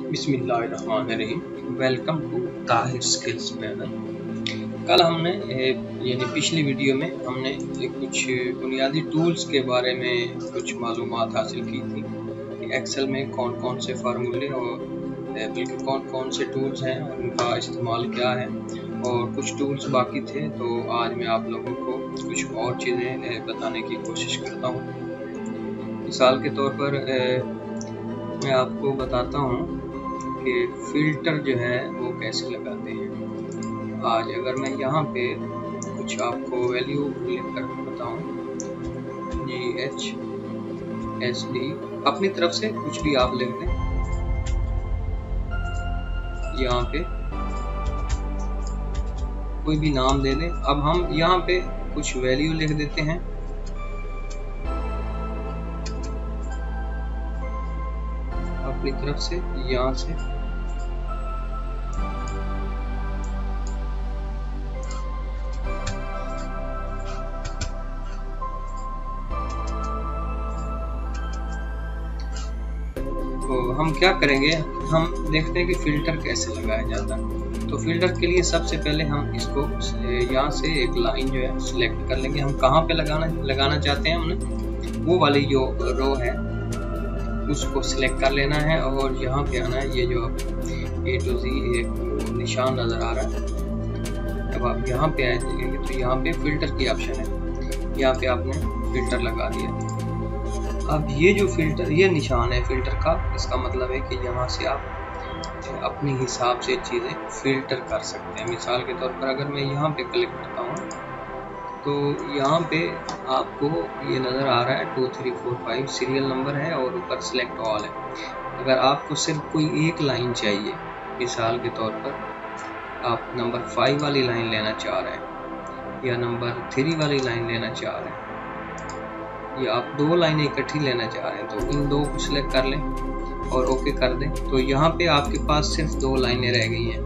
बिस्मिल्लाहिर्रहमानिर्रहीम। Welcome to Tahir skills panel. कल हमने यानी पिछली वीडियो में हमने कुछ बुनियादी टूल्स के बारे में कुछ मालूमात हासिल की थी कि एक्सेल में कौन कौन से फार्मूले और बल्कि कौन कौन से टूल्स हैं, उनका इस्तेमाल क्या है, और कुछ टूल्स बाकी थे। तो आज मैं आप लोगों को कुछ और चीज़ें बताने की कोशिश करता हूँ। मिसाल के तौर पर मैं आपको बताता हूँ कि फ़िल्टर जो है वो कैसे लगाते हैं। आज अगर मैं यहाँ पे कुछ आपको वैल्यू लिख कर बताऊँ, GHSD, अपनी तरफ से कुछ भी आप लिख दें। यहाँ पे कोई भी नाम दे दें। अब हम यहाँ पे कुछ वैल्यू लिख देते हैं। अपनी तरफ से यहाँ से तो हम क्या करेंगे, हम देखते हैं कि फ़िल्टर कैसे लगाया जाता है। तो फ़िल्टर के लिए सबसे पहले हम इसको यहाँ से एक लाइन जो है सिलेक्ट कर लेंगे। हम कहाँ पे लगाना चाहते हैं, हमने वो वाली जो रो है उसको सिलेक्ट कर लेना है और यहाँ पे आना है। ये जो आप A to Z एक निशान नज़र आ रहा है, जब आप यहाँ पे आएंगे तो यहाँ पे फ़िल्टर की ऑप्शन है, यहाँ पे आपने फ़िल्टर लगा दिया। अब ये जो फ़िल्टर, ये निशान है फ़िल्टर का, इसका मतलब है कि यहाँ से आप अपने हिसाब से चीज़ें फ़िल्टर कर सकते हैं। मिसाल के तौर पर अगर मैं यहाँ पे क्लिक करता हूँ तो यहाँ पे आपको ये नज़र आ रहा है 2 3 4 5 सीरियल नंबर है और ऊपर सिलेक्ट ऑल है। अगर आपको सिर्फ कोई एक लाइन चाहिए, मिसाल के तौर पर आप नंबर 5 वाली लाइन लेना चाह रहे हैं या नंबर 3 वाली लाइन लेना चाह रहे हैं या आप 2 लाइनें इकट्ठी लेना चाह रहे हैं, तो इन 2 को सिलेक्ट कर लें और ओके कर दें। तो यहाँ पे आपके पास सिर्फ 2 लाइनें रह गई हैं।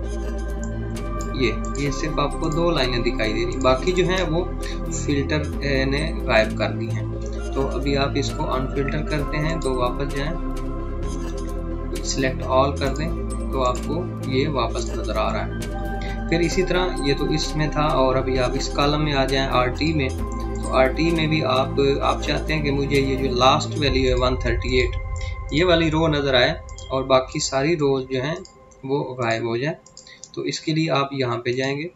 ये सिर्फ आपको 2 लाइनें दिखाई दे रही, बाकी जो हैं वो फ़िल्टर ने गायब कर दी हैं। तो अभी आप इसको अनफिल्टर करते हैं तो वापस जाएं, सिलेक्ट ऑल कर दें तो आपको ये वापस नज़र आ रहा है। फिर इसी तरह ये तो इसमें था, और अभी आप इस कॉलम में आ जाएं RT में। तो RT में भी आप चाहते हैं कि मुझे ये जो लास्ट वैल्यू है 138 ये वाली रो नज़र आए और बाकी सारी रोज जो हैं वो गायब हो जाए। तो इसके लिए आप यहाँ पे जाएंगे,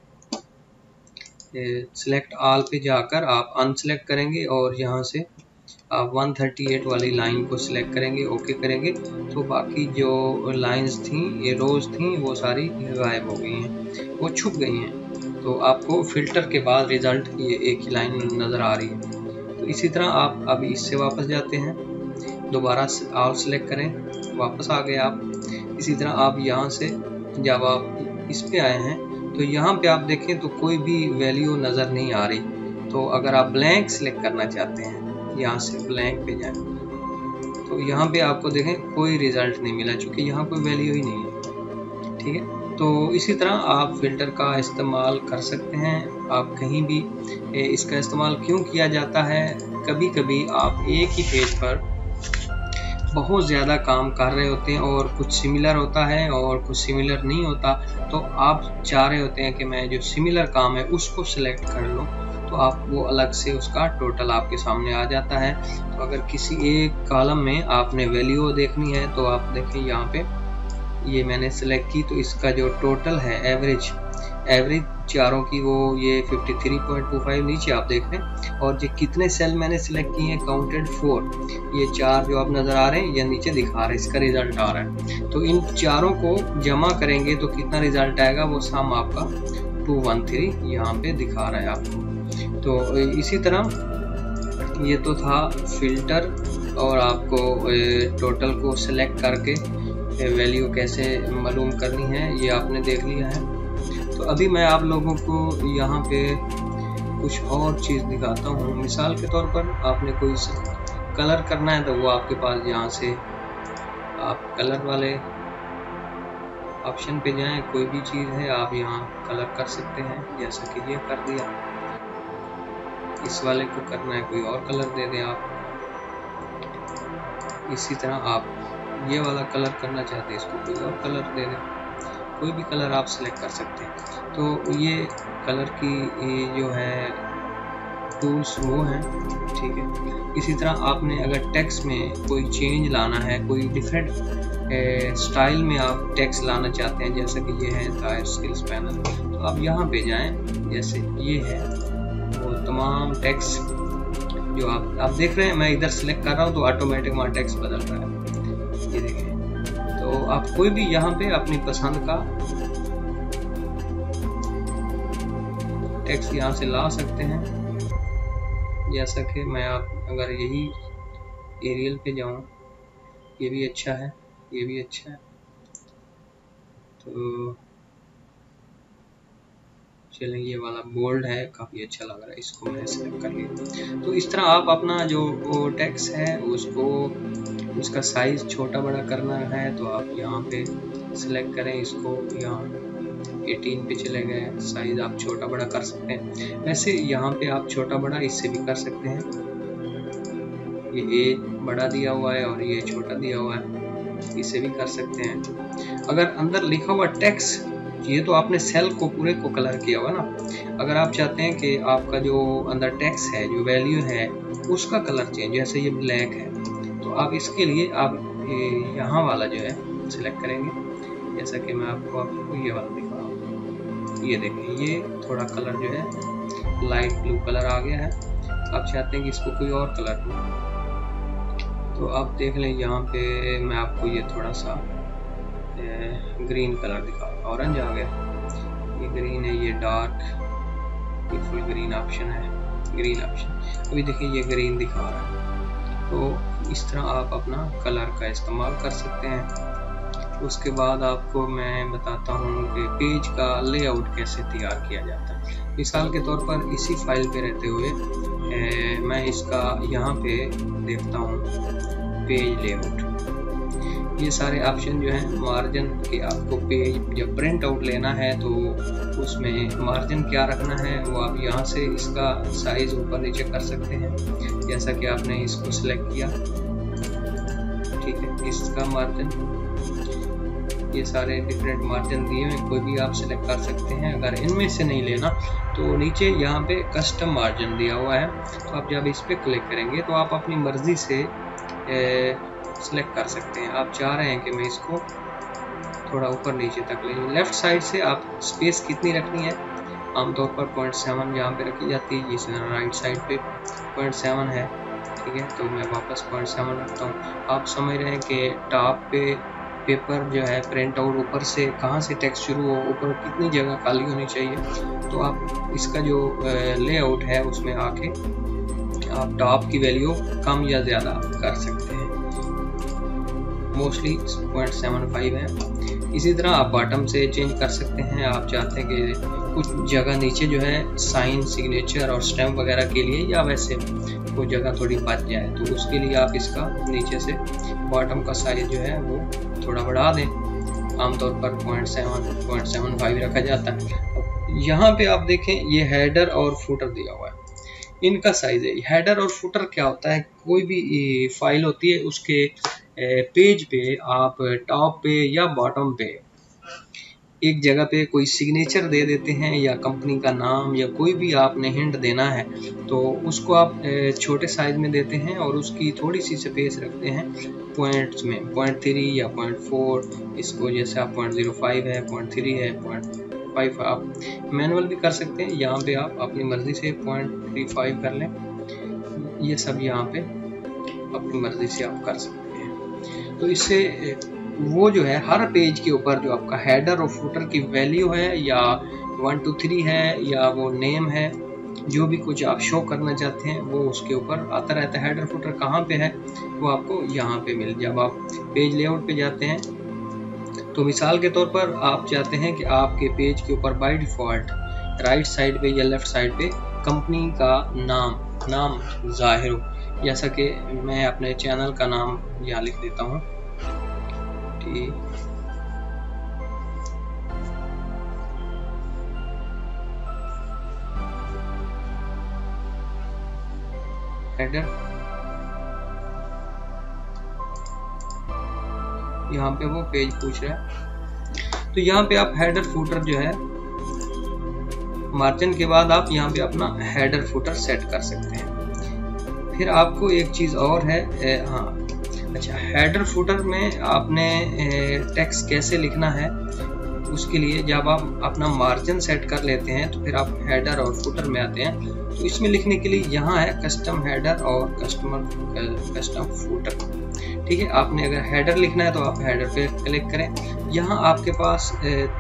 सिलेक्ट ऑल पे जाकर आप अनसेलेक्ट करेंगे और यहाँ से आप 138 वाली लाइन को सिलेक्ट करेंगे, ओके करेंगे। तो बाकी जो लाइंस थी, ये रोज थी, वो सारी गायब हो गई हैं, वो छुप गई हैं। तो आपको फ़िल्टर के बाद रिज़ल्ट ये एक ही लाइन नज़र आ रही है। तो इसी तरह आप अभी इससे वापस जाते हैं, दोबारा ऑल सेलेक्ट करें, वापस आ गए आप। इसी तरह आप यहाँ से जब आप इस पे आए हैं तो यहाँ पे आप देखें तो कोई भी वैल्यू नज़र नहीं आ रही। तो अगर आप ब्लैंक सेलेक्ट करना चाहते हैं, यहाँ से ब्लैंक पे जाएं तो यहाँ पे आपको देखें कोई रिज़ल्ट नहीं मिला, चूँकि यहाँ कोई वैल्यू ही नहीं है। ठीक है, तो इसी तरह आप फ़िल्टर का इस्तेमाल कर सकते हैं। आप कहीं भी इसका इस्तेमाल क्यों किया जाता है, कभी कभी आप एक ही पेज पर बहुत ज़्यादा काम कर रहे होते हैं और कुछ सिमिलर होता है और कुछ सिमिलर नहीं होता, तो आप चाह रहे होते हैं कि मैं जो सिमिलर काम है उसको सिलेक्ट कर लूँ, तो आप वो अलग से उसका टोटल आपके सामने आ जाता है। तो अगर किसी एक कॉलम में आपने वैल्यू देखनी है तो आप देखें यहाँ पे ये मैंने सेलेक्ट की, तो इसका जो टोटल है एवरेज चारों की वो ये 53.25 नीचे आप देख रहे हैं, और जो कितने सेल मैंने सिलेक्ट किए हैं काउंटेड 4, ये 4 जो आप नज़र आ रहे हैं ये नीचे दिखा रहे हैं, इसका रिज़ल्ट आ रहा है। तो इन चारों को जमा करेंगे तो कितना रिज़ल्ट आएगा, वो सम आपका 213 यहाँ पे दिखा रहा है आपको। तो इसी तरह ये तो था फ़िल्टर, और आपको टोटल को सिलेक्ट करके वैल्यू कैसे मालूम करनी है ये आपने देख लिया है। तो अभी मैं आप लोगों को यहाँ पे कुछ और चीज़ दिखाता हूँ। मिसाल के तौर पर आपने कोई कलर करना है तो वो आपके पास, यहाँ से आप कलर वाले ऑप्शन पे जाएं, कोई भी चीज़ है आप यहाँ कलर कर सकते हैं, जैसा कि ये कर दिया। इस वाले को करना है कोई और कलर दे दें आप। इसी तरह आप ये वाला कलर करना चाहते हैं इसको कोई और कलर दे दें, कोई भी कलर आप सिलेक्ट कर सकते हैं। तो ये कलर की ये जो है टूल्स वो हैं, ठीक है। इसी तरह आपने अगर टेक्स्ट में कोई चेंज लाना है, कोई डिफरेंट स्टाइल में आप टेक्स्ट लाना चाहते हैं, जैसे कि ये है टायर स्किल्स पैनल, तो आप यहाँ पे जाएं। जैसे ये है वो तमाम टेक्स्ट जो आप देख रहे हैं, मैं इधर सिलेक्ट कर रहा हूँ तो ऑटोमेटिक वहाँ टेक्स्ट बदल रहा है, ये देखें। तो आप कोई भी यहाँ पे अपनी पसंद का टेक्स्ट यहाँ से ला सकते हैं। जैसा कि मैं आप अगर यही एरियल पे जाऊँ, ये भी अच्छा है, ये भी अच्छा है, तो चलें ये वाला बोल्ड है, काफ़ी अच्छा लग रहा है, इसको मैं सेलेक्ट कर लिया। तो इस तरह आप अपना जो टेक्स्ट है उसको उसका साइज़ छोटा बड़ा करना है तो आप यहाँ पे सिलेक्ट करें, इसको यहाँ 18 पे चले गए, साइज़ आप छोटा बड़ा कर सकते हैं। वैसे यहाँ पे आप छोटा बड़ा इससे भी कर सकते हैं, ये ए बड़ा दिया हुआ है और ये छोटा दिया हुआ है, इसे भी कर सकते हैं। अगर अंदर लिखा हुआ टेक्स्ट, ये तो आपने सेल को पूरे को कलर किया हुआ ना, अगर आप चाहते हैं कि आपका जो अंदर टेक्स्ट है, जो वैल्यू है, उसका कलर चेंज, जैसे ये ब्लैक है, तो आप इसके लिए आप यहाँ वाला जो है सिलेक्ट करेंगे। जैसा कि मैं आपको ये वाला दिखा रहा हूँ, ये देखें, ये थोड़ा कलर जो है लाइट ब्लू कलर आ गया है। आप चाहते हैं कि इसको कोई और कलर दूँ, तो आप देख लें यहाँ पे मैं आपको ये थोड़ा सा ग्रीन कलर दिखा, ऑरेंज आ गया, ये ग्रीन है, ये डार्क, ये फुल ग्रीन ऑप्शन है, ग्रीन ऑप्शन। अभी देखिए ये ग्रीन दिखा रहा है। तो इस तरह आप अपना कलर का इस्तेमाल कर सकते हैं। उसके बाद आपको मैं बताता हूँ कि पेज का लेआउट कैसे तैयार किया जाता है। मिसाल के तौर पर इसी फाइल पे रहते हुए मैं इसका यहाँ पे देखता हूँ पेज लेआउट, ये सारे ऑप्शन जो हैं, मार्जिन के आपको पेज जब प्रिंट आउट लेना है तो उसमें मार्जिन क्या रखना है वो आप यहाँ से इसका साइज़ ऊपर नीचे कर सकते हैं। जैसा कि आपने इसको सिलेक्ट किया, ठीक है, इसका मार्जिन, ये सारे डिफरेंट मार्जिन दिए हैं, कोई भी आप सिलेक्ट कर सकते हैं। अगर इनमें से नहीं लेना तो नीचे यहाँ पे कस्टम मार्जिन दिया हुआ है, तो आप जब इस पर क्लिक करेंगे तो आप अपनी मर्ज़ी से सिलेक्ट कर सकते हैं। आप चाह रहे हैं कि मैं इसको थोड़ा ऊपर नीचे तक ले लूँ, लेफ़्ट साइड से आप स्पेस कितनी रखनी है, आमतौर पर 0.7 यहाँ पे रखी जाती है, इस राइट साइड पे 0.7 है, ठीक है, तो मैं वापस 0.7 रखता हूँ। आप समझ रहे हैं कि टॉप पे पेपर जो है प्रिंट आउट ऊपर से कहाँ से टेक्स्ट शुरू हो, ऊपर कितनी जगह खाली होनी चाहिए, तो आप इसका जो लेआउट है उसमें आके आप टॉप की वैल्यू कम या ज़्यादा कर सकते हैं, मोस्टली 0.75 है। इसी तरह आप बॉटम से चेंज कर सकते हैं। आप चाहते हैं कि कुछ जगह नीचे जो है साइन, सिग्नेचर और स्टैम्प वगैरह के लिए, या वैसे वो जगह थोड़ी बच जाए, तो उसके लिए आप इसका नीचे से बॉटम का साइज जो है वो थोड़ा बढ़ा दें। आमतौर पर 0.75 रखा जाता है। यहाँ पे आप देखें ये हेडर और फुटर दिया हुआ है, इनका साइज है। हेडर और फुटर क्या होता है, कोई भी फाइल होती है उसके पेज पे आप टॉप पे या बॉटम पे एक जगह पे कोई सिग्नेचर दे देते हैं या कंपनी का नाम या कोई भी आपने हिंट देना है, तो उसको आप छोटे साइज में देते हैं और उसकी थोड़ी सी स्पेस रखते हैं पॉइंट्स में, 0.3 या 0.4, इसको जैसे आप 0.05 है, 0.3 है, 0.5 आप मैनुअल भी कर सकते हैं। यहाँ पे आप अपनी मर्जी से 0.35 कर लें, ये सब यहाँ पे अपनी मर्जी से आप कर सकते हैं। तो इससे वो जो है हर पेज के ऊपर जो आपका हेडर और फुटर की वैल्यू है, या 1 2 3 है, या वो नेम है, जो भी कुछ आप शो करना चाहते हैं वो उसके ऊपर आता रहता है। हेडर फुटर कहाँ पे है वो आपको यहाँ पे मिल, जब आप पेज लेआउट पे जाते हैं तो मिसाल के तौर पर आप चाहते हैं कि आपके पेज के ऊपर बाय डिफ़ॉल्ट राइट साइड पे या लेफ्ट साइड पे कंपनी का नाम जाहिर हो, जैसा कि मैं अपने चैनल का नाम यहाँ लिख देता हूँ, ठीक, हेडर यहाँ पे वो पेज पूछ रहा है। तो यहाँ पे आप हेडर फुटर जो है मार्जिन के बाद आप यहाँ पे अपना हेडर फुटर सेट कर सकते हैं। फिर आपको एक चीज और है, हाँ अच्छा, हेडर फुटर में आपने टेक्स्ट कैसे लिखना है, उसके लिए जब आप अपना मार्जिन सेट कर लेते हैं तो फिर आप हेडर और फुटर में आते हैं। तो इसमें लिखने के लिए यहाँ है कस्टम हेडर और कस्टम फुटर। ठीक है, आपने अगर हेडर लिखना है तो आप हेडर पे क्लिक करें। यहाँ आपके पास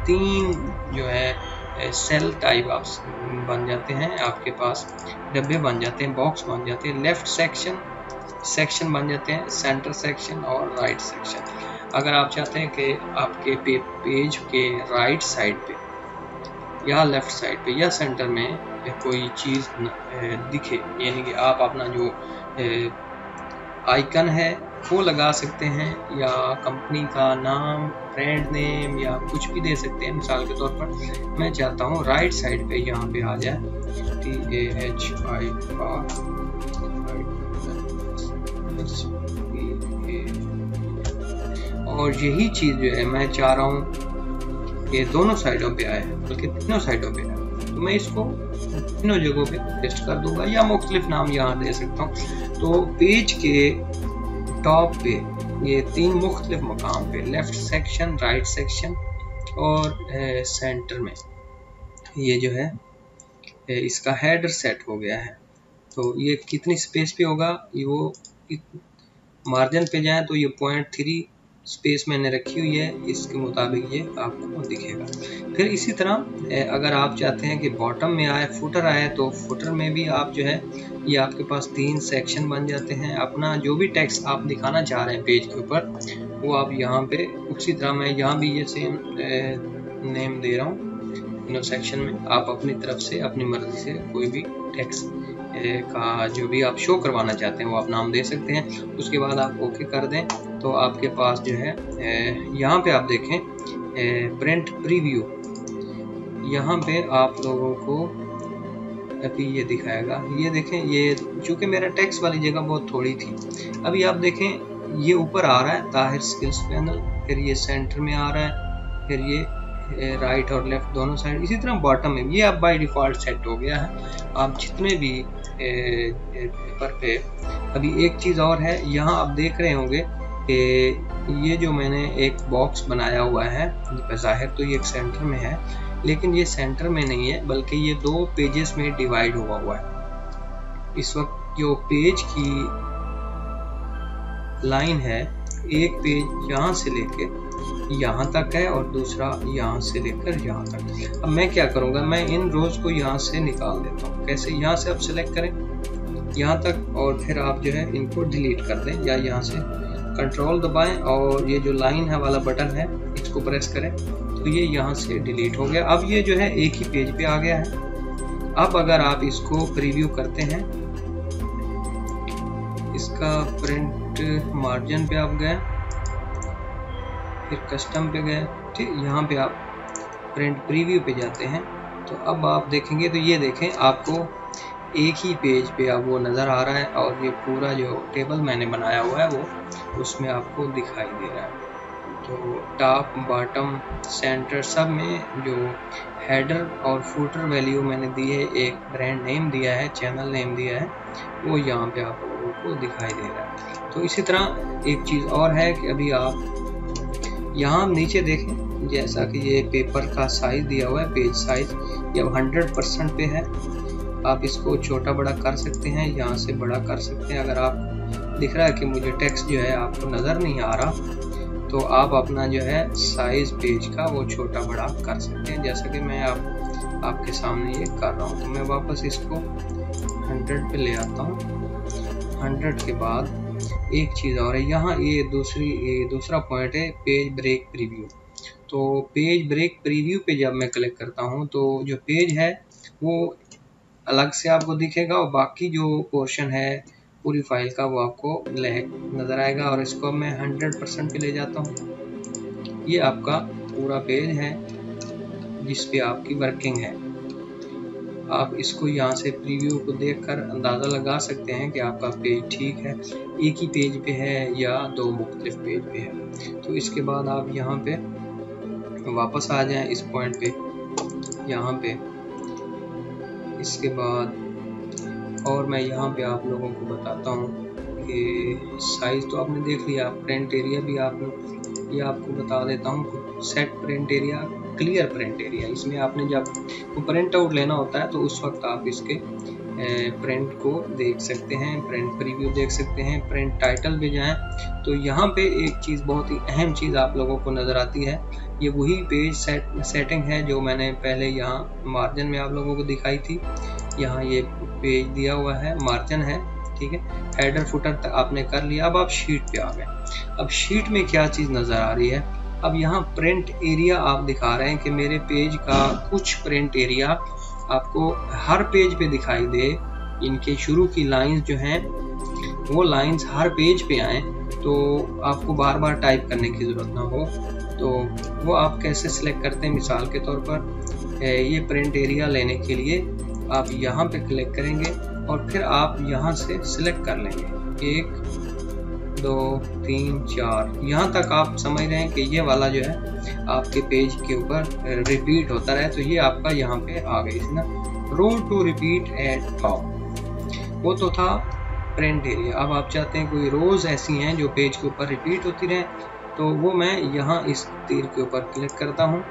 3 जो है सेल टाइप आप बन जाते हैं, आपके पास डब्बे बन जाते हैं, बॉक्स बन जाते हैं। लेफ्ट सेक्शन बन जाते हैं, सेंटर सेक्शन और राइट सेक्शन। अगर आप चाहते हैं कि आपके पेज के राइट साइड पे या लेफ्ट साइड पे या सेंटर में कोई चीज़ दिखे, यानी कि आप अपना जो आइकन है वो लगा सकते हैं, या कंपनी का नाम, ब्रांड नेम या कुछ भी दे सकते हैं। मिसाल के तौर पर मैं चाहता हूँ राइट साइड पे यहाँ पे आ जाए और यही चीज़ जो है मैं चाह रहा हूँ कि दोनों साइडों पे आए, बल्कि तीनों साइडों पे आए। तो मैं इसको तीनों जगहों पे पेस्ट कर दूंगा या मुख्तलिफ नाम यहाँ दे सकता हूँ। तो पेज के टॉप पे ये 3 मुख्तलिफ मकाम पे, लेफ्ट सेक्शन, राइट सेक्शन और सेंटर में ये जो है इसका हेडर सेट हो गया है। तो ये कितनी स्पेस पे होगा, ये वो मार्जिन पे जाए तो ये 0.3 स्पेस मैंने रखी हुई है, इसके मुताबिक ये आपको दिखेगा। फिर इसी तरह अगर आप चाहते हैं कि बॉटम में आए, फुटर आए, तो फुटर में भी आप जो है ये आपके पास 3 सेक्शन बन जाते हैं। अपना जो भी टेक्स्ट आप दिखाना चाह रहे हैं पेज के ऊपर वो आप यहाँ पे उसी तरह मैं यहाँ भी ये सेम नेम दे रहा हूँ। तीनों सेक्शन में आप अपनी तरफ से अपनी मर्जी से कोई भी टेक्स्ट का जो भी आप शो करवाना चाहते हैं वो आप नाम दे सकते हैं। उसके बाद आप ओके कर दें तो आपके पास जो है यहाँ पे आप देखें प्रिंट प्रीव्यू, यहाँ पे आप लोगों को अभी ये दिखाएगा। ये देखें, ये चूंकि मेरा टेक्स्ट वाली जगह बहुत थोड़ी थी, अभी आप देखें ये ऊपर आ रहा है ताहिर स्किल्स पैनल, फिर ये सेंटर में आ रहा है, फिर ये राइट और लेफ्ट दोनों साइड। इसी तरह बॉटम में ये अब बाय डिफ़ॉल्ट सेट हो गया है। आप जितने भी पेपर पे, अभी एक चीज़ और है, यहाँ आप देख रहे होंगे कि ये जो मैंने एक बॉक्स बनाया हुआ है, बज़ाहिर तो ये एक सेंटर में है, लेकिन ये सेंटर में नहीं है बल्कि ये 2 पेजेस में डिवाइड हुआ है। इस वक्त जो पेज की लाइन है, एक पेज यहाँ से लेके यहाँ तक है और दूसरा यहाँ से लेकर यहाँ तक। अब मैं क्या करूँगा, मैं इन रोज को यहाँ से निकाल देता हूँ। कैसे, यहाँ से आप सेलेक्ट करें यहाँ तक और फिर आप जो है इनको डिलीट कर दें, या यहाँ से कंट्रोल दबाएं और ये जो लाइन है वाला बटन है इसको प्रेस करें तो ये यहाँ से डिलीट हो गया। अब ये जो है एक ही पेज पे आ गया है। अब अगर आप इसको प्रीव्यू करते हैं, इसका प्रिंट मार्जिन पे आप गए, फिर कस्टम पे गए, ठीक, यहाँ पे आप प्रिंट प्रीव्यू पे जाते हैं तो अब आप देखेंगे तो ये देखें आपको एक ही पेज पे अब वो नज़र आ रहा है और ये पूरा जो टेबल मैंने बनाया हुआ है वो उसमें आपको दिखाई दे रहा है। तो टॉप, बॉटम, सेंटर सब में जो हेडर और फुटर वैल्यू मैंने दी है, एक ब्रांड नेम दिया है, चैनल नेम दिया है, वो यहाँ पे आप लोगों को दिखाई दे रहा है। तो इसी तरह एक चीज़ और है कि अभी आप यहाँ नीचे देखें, जैसा कि ये पेपर का साइज दिया हुआ है, पेज साइज ये 100% पे है। आप इसको छोटा बड़ा कर सकते हैं, यहाँ से बड़ा कर सकते हैं। अगर आप दिख रहा है कि मुझे टेक्स्ट जो है आपको नज़र नहीं आ रहा तो आप अपना जो है साइज पेज का वो छोटा बड़ा कर सकते हैं, जैसा कि मैं आपके सामने ये कर रहा हूँ। तो मैं वापस इसको 100 पे ले आता हूँ। 100 के बाद एक चीज़ और है, यहाँ ये दूसरा पॉइंट है पेज ब्रेक प्रीव्यू। तो पेज ब्रेक प्रीव्यू पे जब मैं क्लिक करता हूँ तो जो पेज है वो अलग से आपको दिखेगा और बाकी जो पोर्शन है पूरी फाइल का वो आपको नज़र आएगा। और इसको मैं 100% पे ले जाता हूँ। ये आपका पूरा पेज है जिस पे आपकी वर्किंग है। आप इसको यहाँ से प्रीव्यू को देखकर अंदाज़ा लगा सकते हैं कि आपका पेज ठीक है, एक ही पेज पे है या दो मुख्तलिफ पेज पे है। तो इसके बाद आप यहाँ पे वापस आ जाएं इस पॉइंट पे, यहाँ पे। इसके बाद और मैं यहाँ पे आप लोगों को बताता हूँ कि साइज़ तो आपने देख लिया, प्रिंट एरिया भी ये आपको बता देता हूँ। Set print area, clear print area, इसमें आपने जब प्रिंट आउट लेना होता है तो उस वक्त आप इसके प्रिंट को देख सकते हैं, प्रिंट प्रीव्यू देख सकते हैं। प्रिंट टाइटल पे जाएं तो यहाँ पे एक चीज़, बहुत ही अहम चीज़ आप लोगों को नज़र आती है। ये वही पेज सेटिंग है जो मैंने पहले यहाँ मार्जिन में आप लोगों को दिखाई थी। यहाँ ये पेज दिया हुआ है, मार्जिन है, ठीक है। हेडर फुटर तक आपने कर लिया। अब आप शीट पे आ गए। अब शीट में क्या चीज़ नज़र आ रही है, अब यहाँ प्रिंट एरिया आप दिखा रहे हैं कि मेरे पेज का कुछ प्रिंट एरिया आपको हर पेज पे दिखाई दे, इनके शुरू की लाइंस जो हैं वो लाइंस हर पेज पे आए, तो आपको बार बार टाइप करने की ज़रूरत ना हो। तो वो आप कैसे सिलेक्ट करते हैं, मिसाल के तौर पर ये प्रिंट एरिया लेने के लिए आप यहाँ पे क्लिक करेंगे और फिर आप यहाँ से सिलेक्ट कर लेंगे 1 2 3 4, यहाँ तक आप समझ रहे हैं कि ये वाला जो है आपके पेज के ऊपर रिपीट होता रहे। तो ये आपका यहाँ पे आ गई थी ना, रो टू रिपीट एट टॉप, वो तो था प्रिंट एरिया। अब आप चाहते हैं कोई रोज ऐसी हैं जो पेज के ऊपर रिपीट होती रहें, तो वो मैं यहाँ इस तीर के ऊपर क्लिक करता हूँ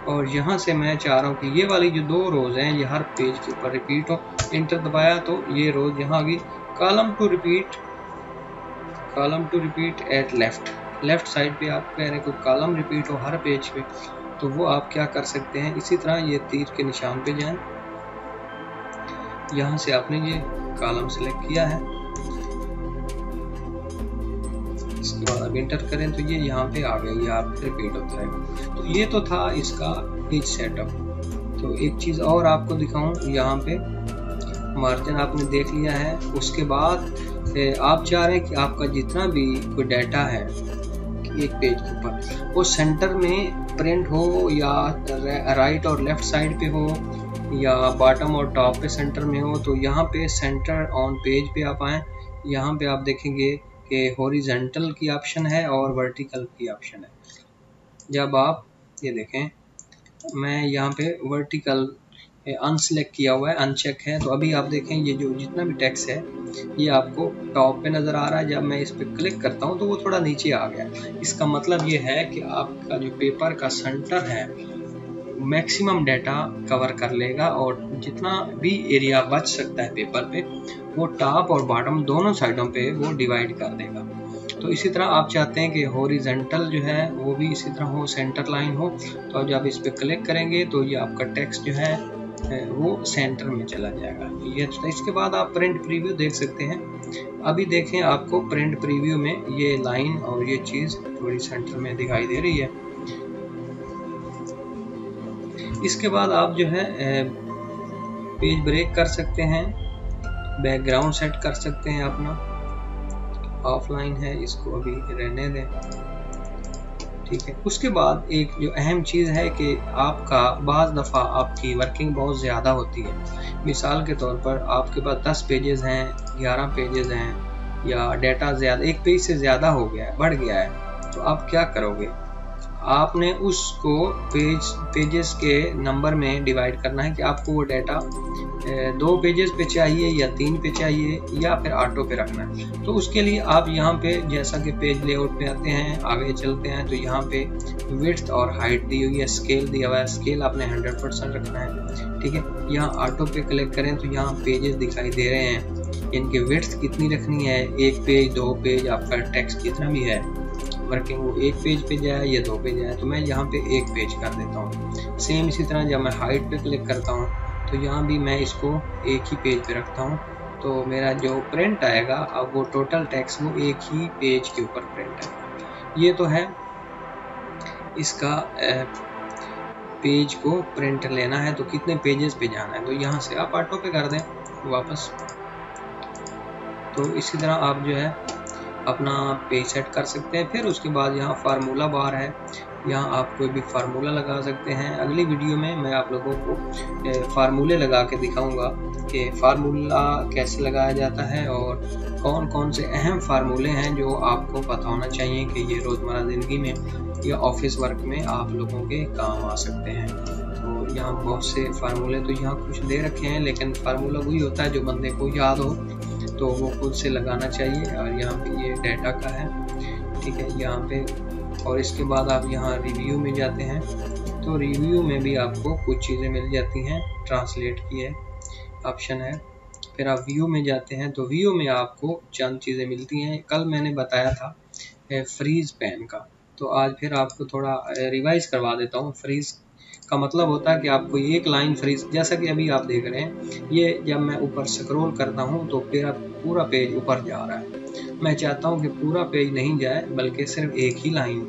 और यहाँ से मैं चाह रहा हूँ कि ये वाली जो 2 रोज हैं ये हर पेज के ऊपर रिपीट हो। इंटर दबाया तो ये रोज यहाँ आ गई। Column to repeat at left side पे आप कह रहे हैं कोई कॉलम रिपीट हो हर पेज पे, तो वो आप क्या कर सकते हैं, इसी तरह ये तीर के निशान पे जाएं, यहाँ से आपने ये कॉलम सेलेक्ट किया है, इसके बाद आप इंटर करें तो ये यहाँ पे आ गया, ये आप रिपीट होता है। तो ये तो था इसका पेज सेटअप। तो एक चीज़ और आपको दिखाऊं, यहाँ पे मार्जिन आपने देख लिया है। उसके बाद आप चाह रहे हैं कि आपका जितना भी कोई डाटा है एक पेज के ऊपर वो सेंटर में प्रिंट हो या राइट और लेफ्ट साइड पे हो या बॉटम और टॉप पे सेंटर में हो, तो यहाँ पे सेंटर ऑन पेज पे आप आएँ। यहाँ पे आप देखेंगे कि हॉरिजॉन्टल की ऑप्शन है और वर्टिकल की ऑप्शन है। जब आप ये देखें, मैं यहाँ पे वर्टिकल अनसेलेक्ट किया हुआ है, अनचेक है, तो अभी आप देखें ये जो जितना भी टेक्स्ट है ये आपको टॉप पे नज़र आ रहा है। जब मैं इस पर क्लिक करता हूँ तो वो थोड़ा नीचे आ गया। इसका मतलब ये है कि आपका जो पेपर का सेंटर है मैक्सिमम डाटा कवर कर लेगा और जितना भी एरिया बच सकता है पेपर पे वो टॉप और बॉटम दोनों साइडों पे वो डिवाइड कर देगा। तो इसी तरह आप चाहते हैं कि हॉरिजॉन्टल जो है वो भी इसी तरह हो, सेंटर लाइन हो, तो जब इस पर क्लिक करेंगे तो ये आपका टेक्स्ट जो है वो सेंटर में चला जाएगा। ये इसके बाद आप प्रिंट प्रीव्यू देख सकते हैं। अभी देखें आपको प्रिंट प्रीव्यू में ये लाइन और ये चीज़ थोड़ी सेंटर में दिखाई दे रही है। इसके बाद आप जो है पेज ब्रेक कर सकते हैं, बैकग्राउंड सेट कर सकते हैं अपना, ऑफलाइन है इसको अभी रहने दें, ठीक है। उसके बाद एक जो अहम चीज़ है कि आपका बाज़ दफ़ा आपकी वर्किंग बहुत ज़्यादा होती है। मिसाल के तौर पर आपके पास 10 पेजेस हैं, 11 पेजेस हैं या डाटा ज़्यादा, एक पेज से ज़्यादा हो गया है, बढ़ गया है, तो आप क्या करोगे, आपने उसको पेजेस के नंबर में डिवाइड करना है कि आपको वो डाटा 2 पेजेस पे चाहिए या 3 पे चाहिए या फिर ऑटो पे रखना है। तो उसके लिए आप यहाँ पे जैसा कि पेज लेआउट पे आते हैं, आगे चलते हैं, तो यहाँ पे विड्थ और हाइट दी हुई है, स्केल दिया हुआ है, स्केल आपने 100% रखना है, ठीक है। यहाँ ऑटो पे क्लिक करें तो यहाँ पेजेस दिखाई दे रहे हैं, इनकी विड्थ कितनी रखनी है, 1 पेज 2 पेज, आपका टेक्स्ट जितना भी है वर्किंग वो 1 पेज पे जाए या 2 पे जाए, तो मैं यहाँ पे 1 पेज कर देता हूँ। सेम इसी तरह जब मैं हाइट पे क्लिक करता हूँ तो यहाँ भी मैं इसको 1 ही पेज पे रखता हूँ, तो मेरा जो प्रिंट आएगा अब वो टोटल टेक्स्ट वो 1 ही पेज के ऊपर प्रिंट आएगा। ये तो है इसका पेज को प्रिंट लेना है तो कितने पेजेस पे जाना है, तो यहाँ से आप ऑटो पे कर दें वापस। तो इसी तरह आप जो है अपना पेज सेट कर सकते हैं। फिर उसके बाद यहाँ फार्मूला बार है, यहाँ आप कोई भी फार्मूला लगा सकते हैं। अगली वीडियो में मैं आप लोगों को फार्मूले लगा के दिखाऊंगा कि फार्मूला कैसे लगाया जाता है और कौन कौन से अहम फार्मूले हैं जो आपको पता होना चाहिए कि ये रोज़मर्रा ज़िंदगी में या ऑफिस वर्क में आप लोगों के काम आ सकते हैं। तो यहाँ बहुत से फार्मूले तो यहाँ कुछ दे रखे हैं, लेकिन फार्मूला वही होता है जो बंदे को याद हो तो वो खुद से लगाना चाहिए। और यहाँ पे ये डाटा का है, ठीक है, यहाँ पे। और इसके बाद आप यहाँ रिव्यू में जाते हैं तो रिव्यू में भी आपको कुछ चीज़ें मिल जाती हैं, ट्रांसलेट की है ऑप्शन है। फिर आप व्यू में जाते हैं तो व्यू में आपको चंद चीज़ें मिलती हैं। कल मैंने बताया था फ्रीज पैन का, तो आज फिर आपको थोड़ा रिवाइज करवा देता हूँ। फ्रीज का मतलब होता है कि आपको एक लाइन फ्रीज, जैसा कि अभी आप देख रहे हैं, ये जब मैं ऊपर स्क्रॉल करता हूँ तो फिर पूरा पेज ऊपर जा रहा है। मैं चाहता हूँ कि पूरा पेज नहीं जाए बल्कि सिर्फ एक ही लाइन,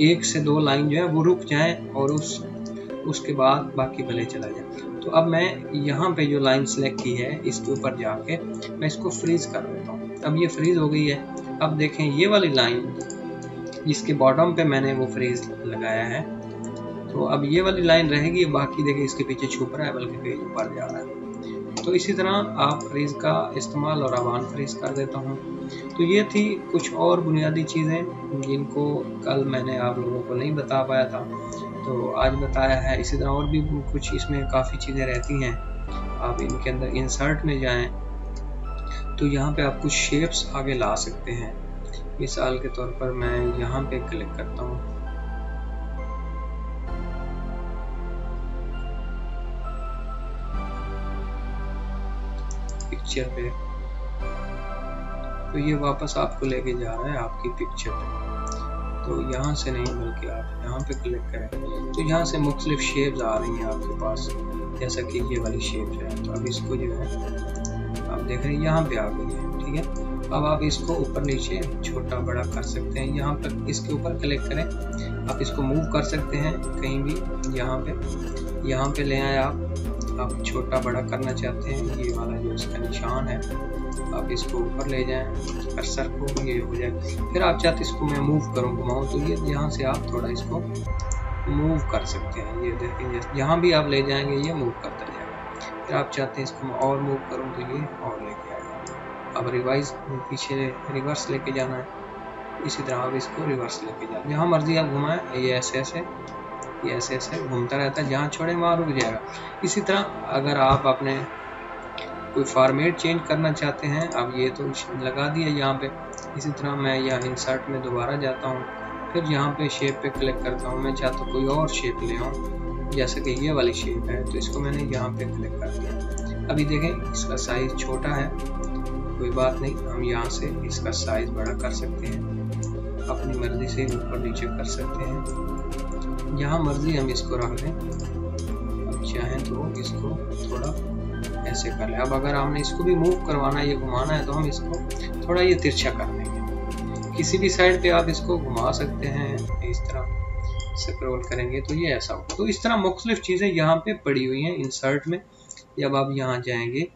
1 से 2 लाइन जो है वो रुक जाए और उसके बाद बाकी भले चला जाए। तो अब मैं यहाँ पे जो लाइन सेलेक्ट की है इसके ऊपर जाके मैं इसको फ्रीज कर देता हूँ। अब ये फ्रीज हो गई है। अब देखें ये वाली लाइन जिसके बॉटम पे मैंने वो फ्रीज लगाया है, तो अब ये वाली लाइन रहेगी, बाकी देखिए इसके पीछे छुप रहा है बल्कि पेज ऊपर जा रहा है। तो इसी तरह आप फ्रीज का इस्तेमाल और अब अनफ्रीज कर देता हूँ। तो ये थी कुछ और बुनियादी चीज़ें जिनको कल मैंने आप लोगों को नहीं बता पाया था, तो आज बताया है। इसी तरह और भी कुछ इसमें काफ़ी चीज़ें रहती हैं। आप इनके अंदर इंसर्ट में जाएं तो यहाँ पे आप कुछ शेप्स आगे ला सकते हैं। मिसाल के तौर पर मैं यहाँ पे क्लिक करता हूँ, पिक्चर पे, तो ये वापस आपको लेके जा रहा है आपकी पिक्चर पे। तो यहाँ से नहीं बल्कि आप यहाँ पे क्लिक करें तो यहाँ से मुख्तलिफ शेप्स आ रही हैं आपके पास, जैसा कि ये वाली शेप है। तो अब इसको जो है आप देख रहे हैं यहाँ पे आ गई है, ठीक है। अब आप इसको ऊपर नीचे छोटा बड़ा कर सकते हैं। यहाँ पर इसके ऊपर क्लिक करें, आप इसको मूव कर सकते हैं कहीं भी। यहाँ पे ले आए आप छोटा बड़ा करना चाहते हैं, ये वाला जो इसका निशान है आप इसको ऊपर ले जाएं कर्सर को, ये हो जाए। फिर आप चाहते इसको मैं मूव करूँ, घुमाऊँ, तो ये यहाँ से आप थोड़ा इसको मूव कर सकते हैं। ये देखें यहाँ भी आप ले जाएंगे ये मूव करता जाएगा। फिर आप चाहते हैं इसको मैं और मूव करूँ तो ये और लेके आएगा। अब रिवाइज पीछे रिवर्स लेके जाना है, इसी तरह आप इसको रिवर्स लेके जाए, जहाँ मर्जी आप घुमाएं, ये ऐसे घूमता रहता है, जहाँ छोड़े वहाँ रुक जाएगा। इसी तरह अगर आप अपने कोई फॉर्मेट चेंज करना चाहते हैं, अब ये तो लगा दिया यहाँ पे। इसी तरह मैं यहाँ इंसर्ट में दोबारा जाता हूँ, फिर यहाँ पे शेप पे क्लिक करता हूँ। मैं चाहता हूँ कोई और शेप ले आऊँ, जैसे कि ये वाली शेप है, तो इसको मैंने यहाँ पे क्लिक कर दिया। अभी देखें इसका साइज छोटा है, कोई बात नहीं, हम यहाँ से इसका साइज बड़ा कर सकते हैं, अपनी मर्जी से ऊपर नीचे कर सकते हैं, जहाँ मर्जी हम इसको रख दें। अब चाहें तो इसको थोड़ा ऐसे कर ले। अब अगर हमने इसको भी मूव करवाना है, ये घुमाना है, तो हम इसको थोड़ा ये तिरछा कर देंगे। किसी भी साइड पे आप इसको घुमा सकते हैं, इस तरह स्क्रॉल करेंगे तो ये ऐसा होगा। तो इस तरह मुख्तलिफ चीज़ें यहाँ पे पड़ी हुई हैं इंसर्ट में। जब आप यहाँ जाएंगे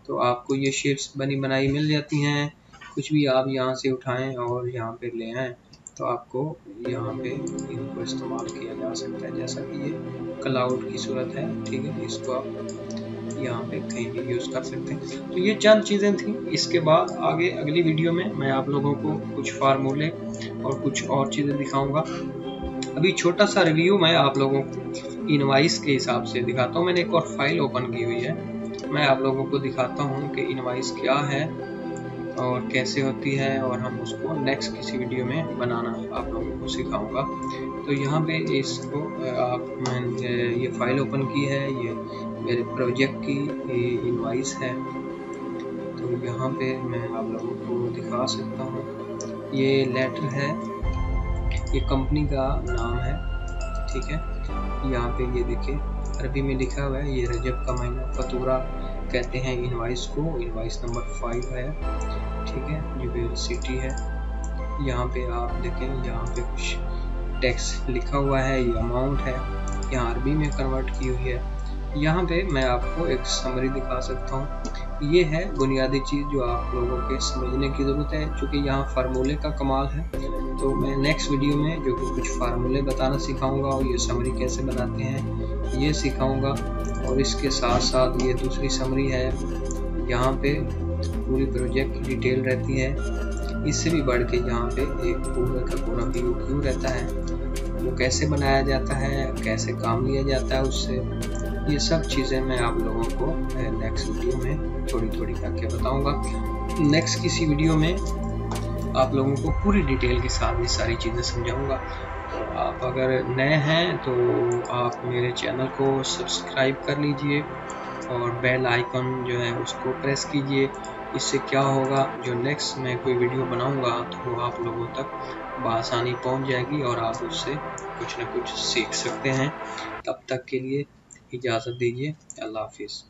तो आपको ये शेप्स बनी बनाई मिल जाती हैं। कुछ भी आप यहाँ से उठाएं और यहाँ पे ले आएँ तो आपको यहाँ पे इनको इस्तेमाल किया जा सकता है। जैसा कि ये क्लाउड की सूरत है, ठीक है, इसको आप यहाँ पे कहीं भी यूज़ कर सकते हैं। तो ये चंद चीज़ें थी। इसके बाद आगे अगली वीडियो में मैं आप लोगों को कुछ फार्मूले और कुछ और चीज़ें दिखाऊंगा। अभी छोटा सा रिव्यू मैं आप लोगों को इनवाइस के हिसाब से दिखाता हूँ। मैंने एक और फाइल ओपन की हुई है, मैं आप लोगों को दिखाता हूँ कि इनवाइस क्या है और कैसे होती है, और हम उसको नेक्स्ट किसी वीडियो में बनाना आप लोगों को सिखाऊंगा। तो यहाँ पे इसको मैंने ये फाइल ओपन की है, ये मेरे प्रोजेक्ट की इनवाइस है। तो यहाँ पे मैं आप लोगों को दिखा सकता हूँ, ये लेटर है, ये कंपनी का नाम है, ठीक है। यहाँ पे ये देखिए अरबी में लिखा हुआ है, ये रजब का महीना फतूरा कहते हैं इनवाइस को। इनवाइस नंबर 5 है, ठीक है, जुबैल सिटी है। यहाँ पे आप देखें, यहाँ पे कुछ टैक्स लिखा हुआ है, ये अमाउंट है, यहाँ अरबी में कन्वर्ट की हुई है। यहाँ पे मैं आपको एक समरी दिखा सकता हूँ। ये है बुनियादी चीज़ जो आप लोगों के समझने की ज़रूरत है, क्योंकि यहाँ फार्मूले का कमाल है। तो मैं नेक्स्ट वीडियो में जो कि कुछ फार्मूले बताना सिखाऊंगा और ये समरी कैसे बनाते हैं ये सिखाऊंगा। और इसके साथ साथ ये दूसरी समरी है, यहाँ पे पूरी प्रोजेक्ट की डिटेल रहती है। इससे भी बढ़ के यहाँ पे एक पूरा का पूरा व्यू क्यों रहता है, वो कैसे बनाया जाता है, कैसे काम लिया जाता है उससे, ये सब चीज़ें मैं आप लोगों को नेक्स्ट वीडियो में थोड़ी थोड़ी करके बताऊंगा। नेक्स्ट किसी वीडियो में आप लोगों को पूरी डिटेल के साथ ये सारी चीज़ें समझाऊंगा। तो आप अगर नए हैं तो आप मेरे चैनल को सब्सक्राइब कर लीजिए और बेल आइकन जो है उसको प्रेस कीजिए। इससे क्या होगा, जो नेक्स्ट मैं कोई वीडियो बनाऊंगा तो वो आप लोगों तक बआसानी पहुंच जाएगी और आप उससे कुछ न कुछ सीख सकते हैं। तब तक के लिए इजाज़त दीजिए। अल्लाह हाफिज़।